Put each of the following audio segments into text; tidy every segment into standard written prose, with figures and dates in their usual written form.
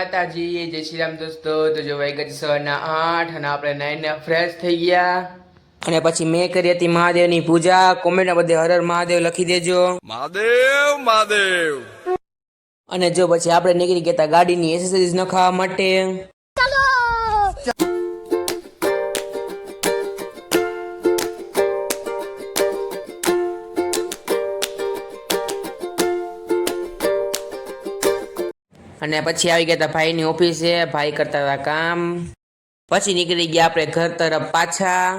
માતાજી જય શ્રી રામ દોસ્તો। તો જો વાગ્યા છે સવારના 8 અને આપણે નાઈને ફ્રેશ થઈ ગયા અને પછી મેં કરી હતી મહાદેવની પૂજા। કોમેન્ટમાં બધે હર હર મહાદેવ લખી દેજો। મહાદેવ મહાદેવ। અને જો પછી આપણે નીકળી ગયા હતા ગાડીની એસેસરીઝ નખાવા માટે। અને પછી આવી ગયા હતા ભાઈની ઓફિસે। ભાઈ કરતા હતા કામ। પછી નીકળી ગયા આપણે ઘર તરફ પાછા।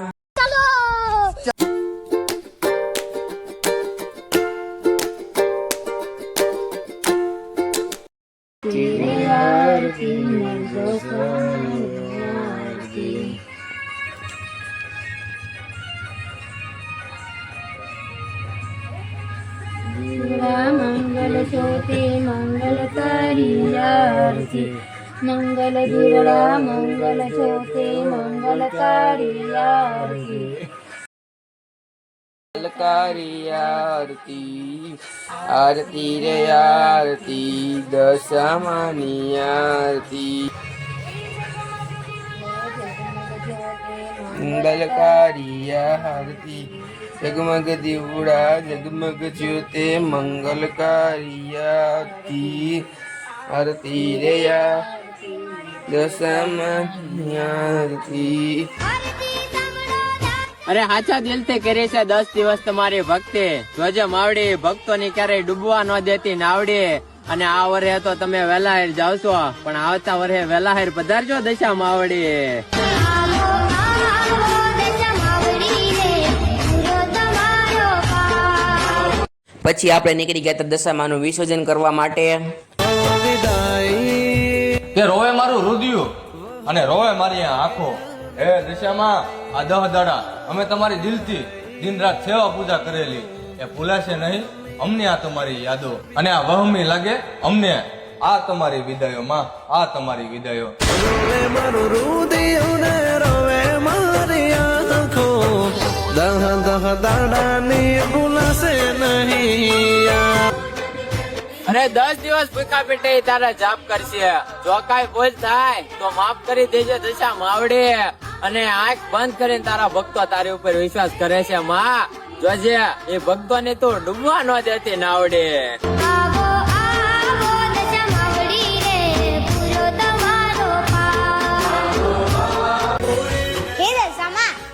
मंगल ज्योति मंगलकारी आरती मंगल दिवड़ा मंगल ज्योति मंगलकारी आरती मंगलकारी आरती आरती रे आरती दशमानी आरती मंगलकारी आरती जगमग दिवड़ा जगमग ज्योति मंगलकारी आरती आरती रे दशमानी आरती। अरे हाचा दिल ते करे છે 10 દિવસ તમારી ભક્તિ જોજે માવડી ભક્તોની ક્યારે ડૂબવા ન દેતી નાવડી। અને આ વર્ષે તો તમે વેલાહેર જાવ છો પણ આવતા વર્ષે વેલાહેર પધારજો દશા માવડી। પછી આપણે નીકળી ગયા હતા દશામાનું વિસર્જન કરવા માટે। કે રોવે મારું રુદિયું અને રોવે મારી આંખો। હે દિશામાં આ 10 દાડા અમે તમારી દિલથી દિન રાત સેવા પૂજા કરેલી એ ભૂલાશે નહીં અમને આ તમારી યાદો અને આ વહમી લાગે અમને આ તમારી વિદાયો માં આ તમારી વિદાયો। રોવે મારું રુદિયું ને રોવે મારી આંખો 10 દાડાની ભૂલાશે નહીં। અરે 10 દિવસ ભૂખા પેટે તારા જાપ કરશે જો કાંઈ ભૂલ થાય તો માફ કરી દેજે દશા માવડી। અને આંખ બંધ કરીને તારા ભક્તો તારી ઉપર વિશ્વાસ કરે છે માં જોજે એ ભક્તોને તો ડૂબવા ન દેતી નાવડી।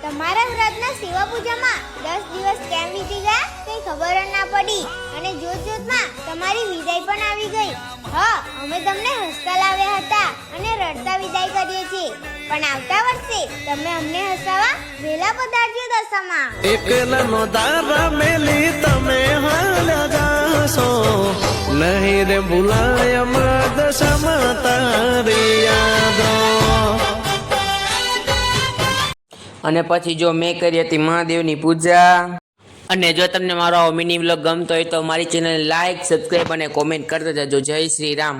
તમારા વ્રતના સેવા પૂજામાં 10 દિવસ કેમ વીતી ગયા કઈ ખબર જ ના પડી અને જોત જોતમાં તમારી વિદાય પણ આવી ગઈ। હા અમે તમને હસતા લાવ્યા હતા અને રડતા વિદાય કરીએ છીએ પણ આવતા વર્ષે તમે અમને હસાવા વેલા પધારજો દશામાં। એકલાનો તારા મેલી તમે હાલ્યા જાશો નહીં રે ભૂલાય માં દશામાં તારી યાદો। અને પછી જો મેં કરી હતી મહાદેવની પૂજા। અને જો તમને મારો મિની વ્લોગ ગમતો હોય તો મારી ચેનલ લાઈક સબસ્ક્રાઈબ અને કોમેન્ટ કરતા જજો। જય શ્રી રામ।